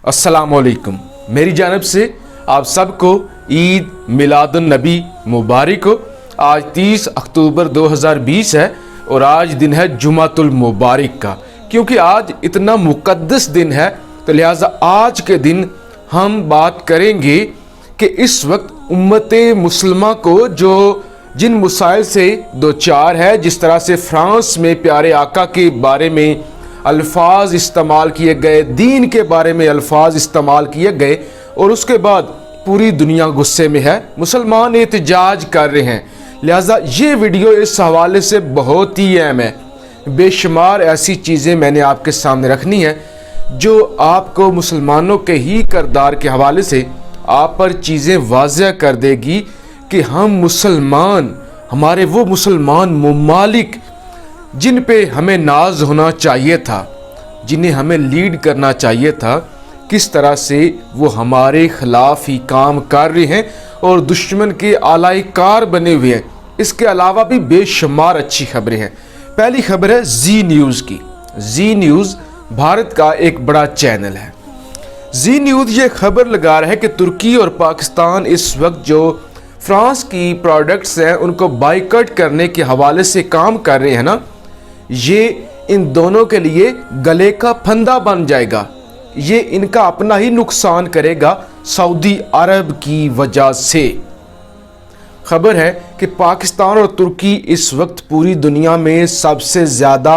अस्सलामुअलैकुम। मेरी जानब से आप सबको ईद मिलादुन नबी मुबारक हो। आज 30 अक्टूबर 2020 है और आज दिन है जुमातुल मुबारक का। क्योंकि आज इतना मुक़द्दस दिन है तो लिहाजा आज के दिन हम बात करेंगे कि इस वक्त उम्मत मुसलमा को जो जिन मसाइल से दो चार है, जिस तरह से फ्रांस में प्यारे आका के बारे में अल्फाज इस्तेमाल किए गए, दीन के बारे में अल्फाज इस्तेमाल किए गए और उसके बाद पूरी दुनिया गुस्से में है, मुसलमान एहतजाज कर रहे हैं। लिहाजा ये वीडियो इस हवाले से बहुत ही अहम है। बेशुमार ऐसी चीज़ें मैंने आपके सामने रखनी है जो आपको मुसलमानों के ही किरदार के हवाले से आप पर चीज़ें वाज़ह कर देगी कि हम मुसलमान, हमारे वो मुसलमान ममालिक जिन पे हमें नाज होना चाहिए था, जिन्हें हमें लीड करना चाहिए था, किस तरह से वो हमारे खिलाफ ही काम कर रहे हैं और दुश्मन के आलाई कार बने हुए हैं। इसके अलावा भी बेशुमार अच्छी खबरें हैं। पहली खबर है जी न्यूज़ की। जी न्यूज़ भारत का एक बड़ा चैनल है। जी न्यूज़ ये खबर लगा रहा है कि तुर्की और पाकिस्तान इस वक्त जो फ्रांस की प्रोडक्ट्स हैं उनको बाइकआउट करने के हवाले से काम कर रहे हैं ना, ये इन दोनों के लिए गले का फंदा बन जाएगा। ये इनका अपना ही नुकसान करेगा सऊदी अरब की वजह से। खबर है कि पाकिस्तान और तुर्की इस वक्त पूरी दुनिया में सबसे ज़्यादा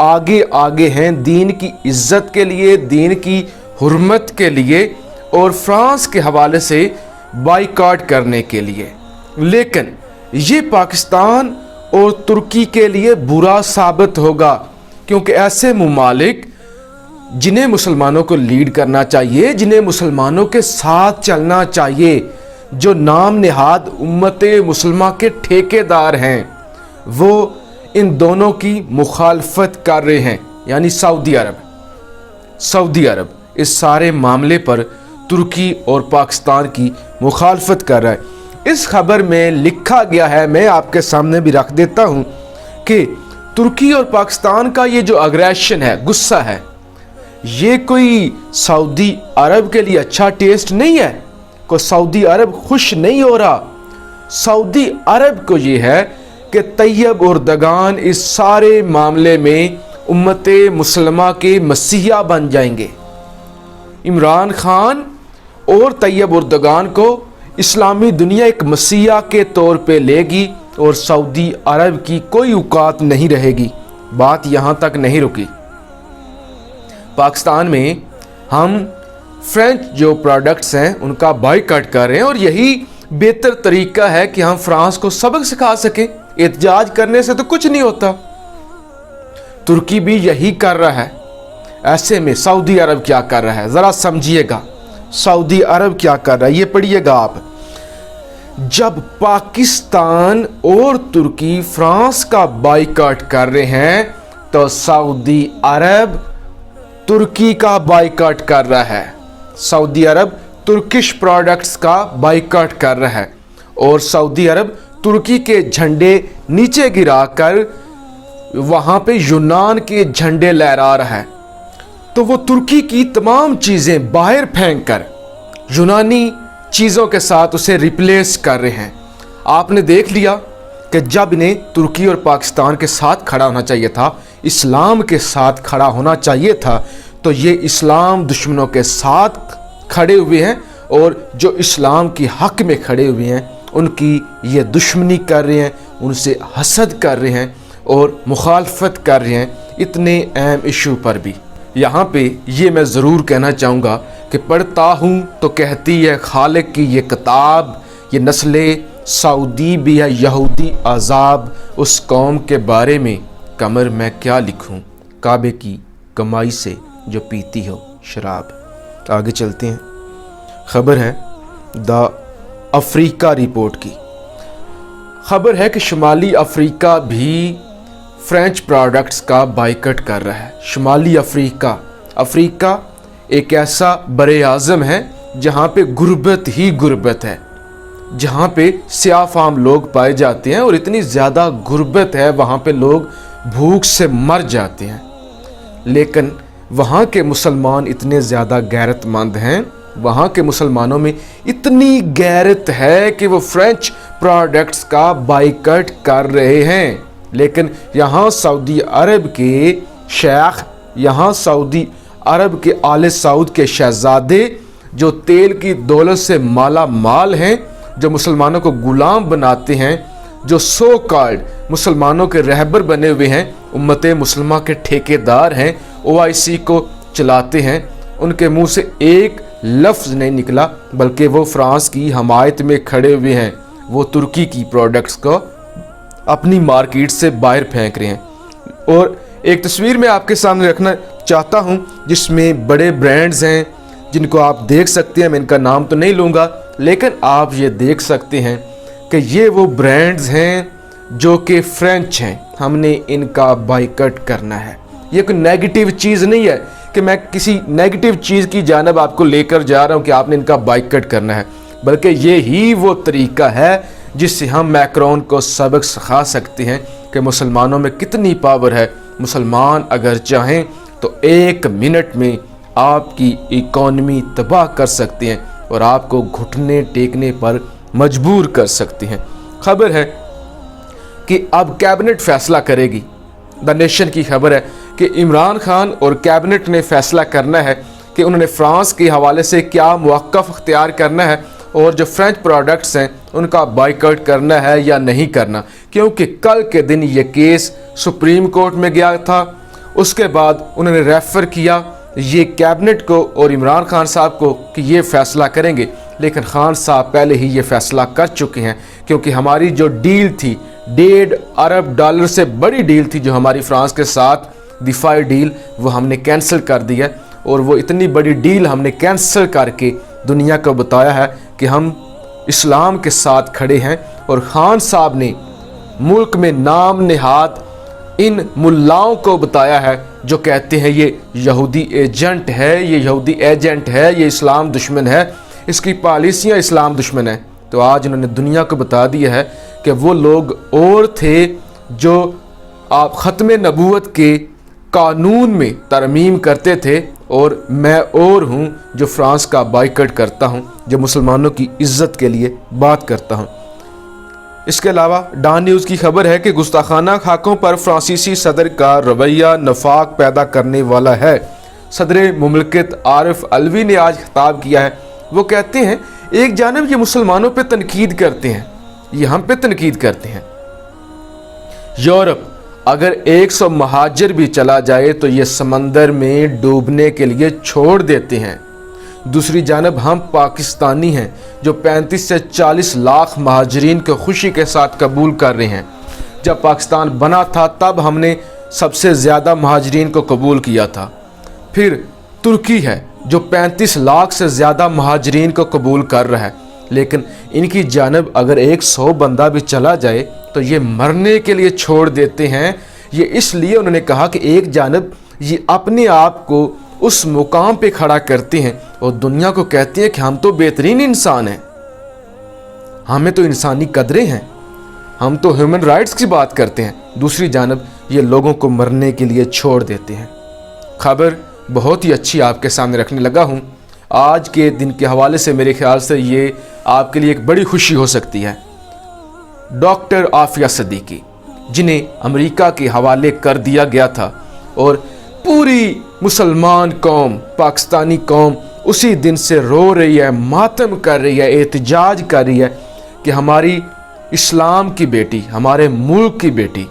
आगे हैं दीन की इज्जत के लिए, दीन की हुर्मत के लिए और फ्रांस के हवाले से बाइकआउट करने के लिए। लेकिन ये पाकिस्तान और तुर्की के लिए बुरा साबित होगा, क्योंकि ऐसे मुमालिक जिन्हें मुसलमानों को लीड करना चाहिए, जिन्हें मुसलमानों के साथ चलना चाहिए, जो नाम निहाद उम्मत मुसलमा के ठेकेदार हैं, वो इन दोनों की मुखालफत कर रहे हैं। यानी सऊदी अरब इस सारे मामले पर तुर्की और पाकिस्तान की मुखालफत कर रहा है। इस खबर में लिखा गया है, मैं आपके सामने भी रख देता हूं कि तुर्की और पाकिस्तान का ये जो अग्रेशन है, गुस्सा है, ये कोई सऊदी अरब के लिए अच्छा टेस्ट नहीं है। को सऊदी अरब खुश नहीं हो रहा। सऊदी अरब को ये है कि तैयब उर्दगान इस सारे मामले में उम्मत मुसलमा के मसीहा बन जाएंगे। इमरान खान और तैयब उर्दगान को इस्लामी दुनिया एक मसीहा के तौर पे लेगी और सऊदी अरब की कोई औकात नहीं रहेगी। बात यहाँ तक नहीं रुकी। पाकिस्तान में हम फ्रेंच जो प्रोडक्ट्स हैं उनका बाइकआउट कर रहे हैं और यही बेहतर तरीका है कि हम फ्रांस को सबक सिखा सकें। एहतजाज करने से तो कुछ नहीं होता। तुर्की भी यही कर रहा है। ऐसे में सऊदी अरब क्या कर रहा है, ज़रा समझिएगा। सऊदी अरब क्या कर रहा है ये पढ़िएगा आप। जब पाकिस्तान और तुर्की फ्रांस का बाइकआउट कर रहे हैं तो सऊदी अरब तुर्की का बाइकआउट कर रहा है। सऊदी अरब तुर्किश प्रोडक्ट्स का बाइकआउट कर रहा है और सऊदी अरब तुर्की के झंडे नीचे गिराकर वहां पे यूनान के झंडे लहरा रहा है। तो वो तुर्की की तमाम चीज़ें बाहर फेंक कर यूनानी चीज़ों के साथ उसे रिप्लेस कर रहे हैं। आपने देख लिया कि जब इन्हें तुर्की और पाकिस्तान के साथ खड़ा होना चाहिए था, इस्लाम के साथ खड़ा होना चाहिए था, तो ये इस्लाम दुश्मनों के साथ खड़े हुए हैं और जो इस्लाम की हक में खड़े हुए हैं उनकी ये दुश्मनी कर रहे हैं, उनसे हसद कर रहे हैं और मुखालफत कर रहे हैं इतने अहम इशू पर भी। यहाँ पे ये मैं ज़रूर कहना चाहूँगा कि पढ़ता हूँ तो कहती है खालिक की ये किताब, ये नस्ले सऊदी भी है यहूदी अजाब, उस कौम के बारे में कमर मैं क्या लिखूँ, काबे की कमाई से जो पीती हो शराब। आगे चलते हैं। खबर है द अफ्रीका रिपोर्ट की। खबर है कि शुमाली अफ्रीका भी फ्रेंच प्रोडक्ट्स का बाइकआउट कर रहा है। शुमाली अफ्रीका एक ऐसा बरे आज़म है जहाँ पे गुर्बत ही गुर्बत है, जहाँ पे स्याफाम लोग पाए जाते हैं और इतनी ज़्यादा गुर्बत है वहाँ पे लोग भूख से मर जाते हैं। लेकिन वहाँ के मुसलमान इतने ज़्यादा गैरतमंद हैं, वहाँ के मुसलमानों में इतनी गैरत है कि वो फ्रेंच प्रोडक्ट्स का बाइकआउट कर रहे हैं। लेकिन यहाँ सऊदी अरब के शेख, यहाँ सऊदी अरब के आले सऊद के शहजादे जो तेल की दौलत से माला माल हैं, जो मुसलमानों को गुलाम बनाते हैं, जो सो कॉल्ड मुसलमानों के रहबर बने हुए हैं, उम्मत मुसलमा के ठेकेदार हैं, OIC को चलाते हैं, उनके मुंह से एक लफ्ज़ नहीं निकला, बल्कि वो फ्रांस की हमायत में खड़े हुए हैं। वो तुर्की की प्रोडक्ट्स को अपनी मार्केट से बाहर फेंक रहे हैं। और एक तस्वीर मैं आपके सामने रखना चाहता हूं जिसमें बड़े ब्रांड्स हैं जिनको आप देख सकते हैं। मैं इनका नाम तो नहीं लूँगा, लेकिन आप ये देख सकते हैं कि ये वो ब्रांड्स हैं जो कि फ्रेंच हैं, हमने इनका बाइकआउट करना है। ये कोई नेगेटिव चीज़ नहीं है कि मैं किसी नेगेटिव चीज़ की जानब आपको लेकर जा रहा हूँ कि आपने इनका बाइकआउट करना है, बल्कि ये ही वो तरीका है जिससे हम मैक्रोन को सबक सिखा सकते हैं कि मुसलमानों में कितनी पावर है। मुसलमान अगर चाहें तो 1 मिनट में आपकी इकॉनमी तबाह कर सकते हैं और आपको घुटने टेकने पर मजबूर कर सकते हैं। खबर है कि अब कैबिनेट फैसला करेगी। द नेशन की खबर है कि इमरान खान और कैबिनेट ने फैसला करना है कि उन्होंने फ्रांस के हवाले से क्या मौक़िफ़ अख्तियार करना है और जो फ्रेंच प्रोडक्ट्स हैं उनका बाइकआउट करना है या नहीं करना, क्योंकि कल के दिन ये केस सुप्रीम कोर्ट में गया था। उसके बाद उन्होंने रेफ़र किया ये कैबिनेट को और इमरान खान साहब को कि ये फ़ैसला करेंगे, लेकिन खान साहब पहले ही ये फ़ैसला कर चुके हैं, क्योंकि हमारी जो डील थी $1.5 अरब से बड़ी डील थी जो हमारी फ्रांस के साथ दिफाई डील, वो हमने कैंसिल कर दी है। और वो इतनी बड़ी डील हमने कैंसिल करके दुनिया को बताया है कि हम इस्लाम के साथ खड़े हैं। और खान साहब ने मुल्क में नाम निहाद इन मुल्लाओं को बताया है जो कहते हैं ये यहूदी एजेंट है, ये यहूदी एजेंट है, ये इस्लाम दुश्मन है, इसकी पॉलिसियाँ इस्लाम दुश्मन है। तो आज उन्होंने दुनिया को बता दिया है कि वो लोग और थे जो आप ख़त्म नबूवत के कानून में तरमीम करते थे, और मैं और हूँ जो फ्रांस का बाइकआउट करता हूँ, जो मुसलमानों की इज़्ज़त के लिए बात करता हूँ। इसके अलावा डॉन न्यूज़ की खबर है कि गुस्ताखाना खाकों पर फ्रांसीसी सदर का रवैया नफाक पैदा करने वाला है। सदर मुमलिकत आरिफ अलवी ने आज खिताब किया है। वो कहते हैं एक जानब ये मुसलमानों पे तनकीद करते हैं, ये हम पे तनकीद करते हैं। यूरोप अगर 100 महाजिर भी चला जाए तो ये समंदर में डूबने के लिए छोड़ देते हैं। दूसरी जानब हम पाकिस्तानी हैं जो 35 से 40 लाख महाजरीन को खुशी के साथ कबूल कर रहे हैं। जब पाकिस्तान बना था तब हमने सबसे ज़्यादा महाजरीन को कबूल किया था। फिर तुर्की है जो 35 लाख से ज़्यादा महाजरीन को कबूल कर रहा है, लेकिन इनकी जानब अगर 100 बंदा भी चला जाए तो ये मरने के लिए छोड़ देते हैं। ये इसलिए उन्होंने कहा कि एक जानब ये अपने आप को उस मुकाम पे खड़ा करते हैं और दुनिया को कहते हैं कि हम तो बेहतरीन इंसान हैं, हमें तो इंसानी कदरें हैं, हम तो ह्यूमन राइट्स की बात करते हैं। दूसरी जानब ये लोगों को मरने के लिए छोड़ देते हैं। खबर बहुत ही अच्छी आपके सामने रखने लगा हूँ। आज के दिन के हवाले से मेरे ख्याल से ये आपके लिए एक बड़ी खुशी हो सकती है। डॉक्टर आफिया सदीकी जिन्हें अमेरिका के हवाले कर दिया गया था, और पूरी मुसलमान कौम, पाकिस्तानी कौम उसी दिन से रो रही है, मातम कर रही है, एहतजाज कर रही है कि हमारी इस्लाम की बेटी, हमारे मुल्क की बेटी,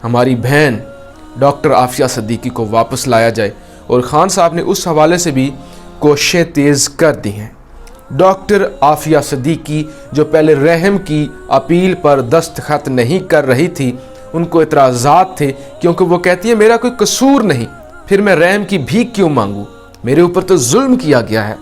हमारी बहन डॉक्टर आफिया सदीकी को वापस लाया जाए। और खान साहब ने उस हवाले से भी कोशिशें तेज़ कर दी हैं। डॉक्टर आफिया सदीकी जो पहले रहम की अपील पर दस्तखत नहीं कर रही थी, उनको इतराज़ात थे क्योंकि वो कहती है मेरा कोई कसूर नहीं, फिर मैं रहम की भीख क्यों मांगूं, मेरे ऊपर तो जुल्म किया गया है।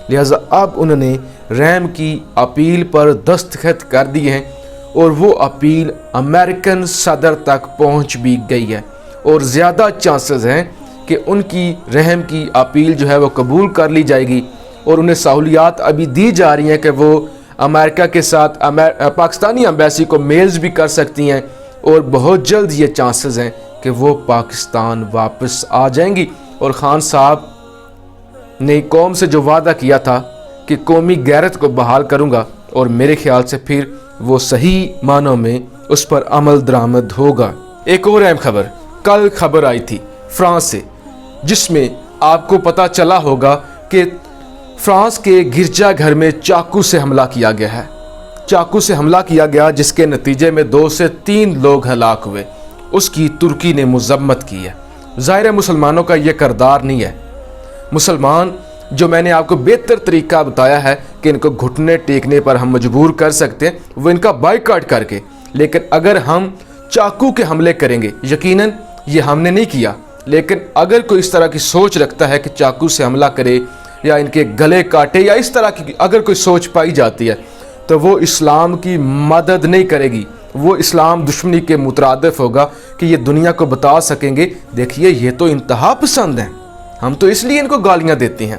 लिहाजा अब उन्होंने रहम की अपील पर दस्तखत कर दिए हैं और वो अपील अमेरिकन सदर तक पहुंच भी गई है, और ज़्यादा चांसेस हैं कि उनकी रहम की अपील जो है वो कबूल कर ली जाएगी। और उन्हें सहूलियात अभी दी जा रही हैं कि वो अमेरिका के साथ पाकिस्तानी एम्बेसी को मेल्स भी कर सकती हैं, और बहुत जल्द ये चांसेस हैं कि वो पाकिस्तान वापस आ जाएंगी اور خان صاحب نے قوم سے جو وعدہ کیا تھا کہ قومی غیرت کو بحال کروں گا، اور میرے خیال سے پھر وہ صحیح معنوں میں اس پر عمل درآمد ہوگا۔ ایک اور اہم خبر، کل خبر آئی تھی فرانس سے، جس میں آپ کو پتہ چلا ہوگا کہ فرانس کے گرجا گھر میں چاقو سے حملہ کیا گیا ہے۔ چاقو سے حملہ کیا گیا جس کے نتیجے میں 2 سے 3 لوگ ہلاک ہوئے۔ اس کی ترکی نے مذمت کی ہے۔ ظاہر مسلمانوں کا یہ کردار نہیں ہے۔ مسلمان جو میں نے آپ کو بہتر طریقہ بتایا ہے کہ ان کو گھٹنے ٹیکنے پر ہم مجبور کر سکتے ہیں، وہ ان کا بائیکاٹ کر کے، لیکن اگر ہم چاقو کے حملے کریں گے، یقیناً یہ ہم نے نہیں کیا، لیکن اگر کوئی اس طرح کی سوچ رکھتا ہے کہ چاقو سے حملہ کرے یا ان کے گلے کاٹے یا اس طرح کی اگر کوئی سوچ پائی جاتی ہے تو وہ اسلام کی مدد نہیں کرے گی، وہ اسلام دشمنی کے مترادف ہوگا کہ یہ دنیا کو بتا سکیں گے دیکھیے یہ تو انتہا پسند ہیں، ہم تو اس لیے ان کو گالیاں دیتے ہیں،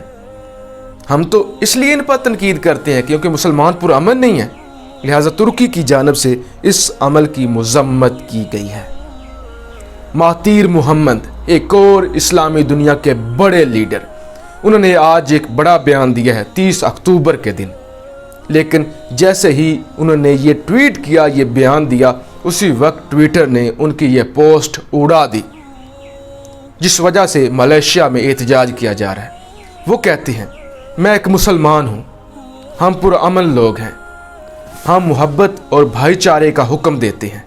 ہم تو اس لیے ان پر تنقید کرتے ہیں کیونکہ مسلمان پرامن نہیں ہیں۔ لہٰذا ترکی کی جانب سے اس عمل کی مذمت کی گئی ہے۔ مہاتیر محمد ایک اور اسلامی دنیا کے بڑے لیڈر، انہوں نے آج ایک بڑا بیان دیا ہے 30 اکتوبر کے دن، لیکن جیسے ہی انہوں نے یہ ٹویٹ کیا، یہ بیان دیا، اسی وقت ٹویٹر نے ان کی یہ پوسٹ اڑا دی، جس وجہ سے ملیشیا میں احتجاج کیا جا رہا ہے۔ وہ کہتے ہیں میں ایک مسلمان ہوں، ہم پرامن لوگ ہیں، ہم محبت اور بھائی چارے کا حکم دیتے ہیں،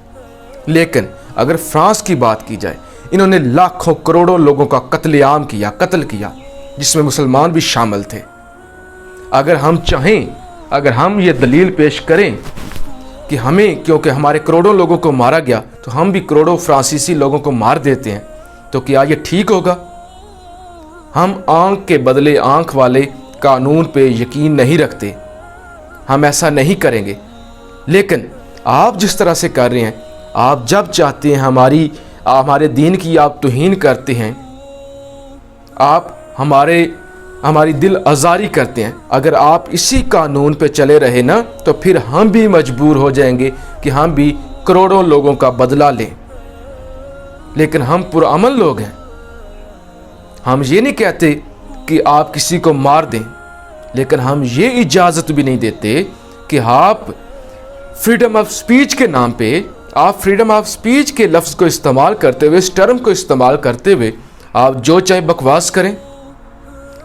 لیکن اگر فرانس کی بات کی جائے، انہوں نے لاکھوں کروڑوں لوگوں کا قتل عام کیا، قتل کیا، جس میں مسلمان بھی شامل تھے۔ اگر ہم چاہیں، اگر ہم یہ دلیل پیش کریں کہ ہمیں کیونکہ ہمارے کروڑوں لوگوں کو مارا گیا تو ہم بھی کروڑوں فرانسیسی لوگوں کو مار دیتے ہیں، تو کیا یہ ٹھیک ہوگا؟ ہم آنکھ کے بدلے آنکھ والے قانون پہ یقین نہیں رکھتے، ہم ایسا نہیں کریں گے، لیکن آپ جس طرح سے کر رہے ہیں، آپ جب چاہتے ہیں ہمارے دین کی آپ توہین کرتے ہیں، آپ ہماری دل آزاری کرتے ہیں، اگر آپ اسی قانون پہ چلے رہے نا تو پھر ہم بھی مجبور ہو جائیں گے کہ ہم بھی کروڑوں لوگوں کا بدلہ لیں، لیکن ہم پرامن لوگ ہیں۔ ہم یہ نہیں کہتے کہ آپ کسی کو مار دیں، لیکن ہم یہ اجازت بھی نہیں دیتے کہ آپ فریڈم آف سپیچ کے نام پہ، آپ فریڈم آف سپیچ کے لفظ کو استعمال کرتے ہوئے، اس ٹرم کو استعمال کرتے ہوئے آپ جو چاہے بکواس کریں۔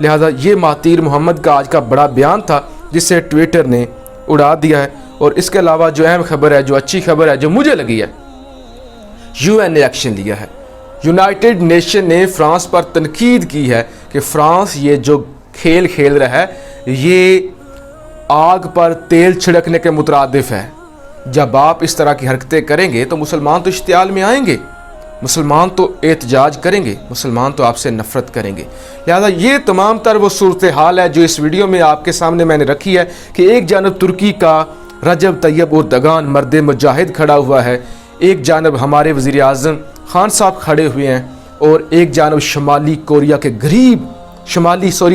لہذا یہ مہاتیر محمد کا آج کا بڑا بیان تھا جسے ٹویٹر نے اڑا دیا ہے۔ اور اس کے علاوہ جو اہم خبر ہے، جو اچھی خبر ہے، جو مجھے لگی ہے، UN نے ایکشن لیا ہے۔ یونائٹڈ نیشن نے فرانس پر تنقید کی ہے کہ فرانس یہ جو کھیل کھیل رہا ہے یہ آگ پر تیل چھڑکنے کے مترادف ہے۔ جب آپ اس طرح کی حرکتیں کریں گے تو مسلمان تو اشتعال میں آئیں گے، مسلمان تو احتجاج کریں گے، مسلمان تو آپ سے نفرت کریں گے۔ لہذا یہ تمام تر وہ صورتحال ہے جو اس ویڈیو میں آپ کے سامنے میں نے رکھی ہے کہ ایک جانب ترکی کا رجب طیب اردگان مرد مجاہد کھڑا ہوا ہے، ایک جانب ہمارے وزیر اعظم خان صاحب کھڑے ہوئے ہیں، اور ایک جانب شمالی کوریا کے غریب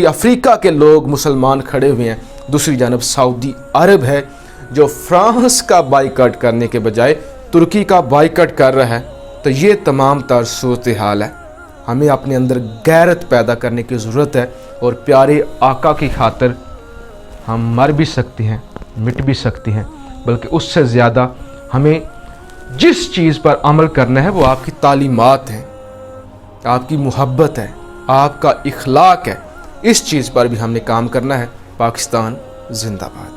افریقہ کے لوگ مسلمان کھڑے ہوئے ہیں، دوسری جانب سعودی عرب ہے جو فرانس کا بائیکاٹ کرنے کے بجائے ترکی کا بائیکاٹ کر رہا ہے۔ تو یہ تمام تر صورتحال ہے، ہمیں اپنے اندر غیرت پیدا کرنے کی ضرورت ہے، اور پیارے آقا کی خاطر ہم مر بھی سکتے ہیں، مٹ بھی سکتے ہیں، بلکہ اس سے زیادہ ہمیں جس چیز پر عمل کرنا ہے وہ آپ کی تعلیمات ہیں، آپ کی محبت ہے، آپ کا اخلاق ہے، اس چیز پر بھی ہم نے کام کرنا ہے۔ پاکستان زندہ باد۔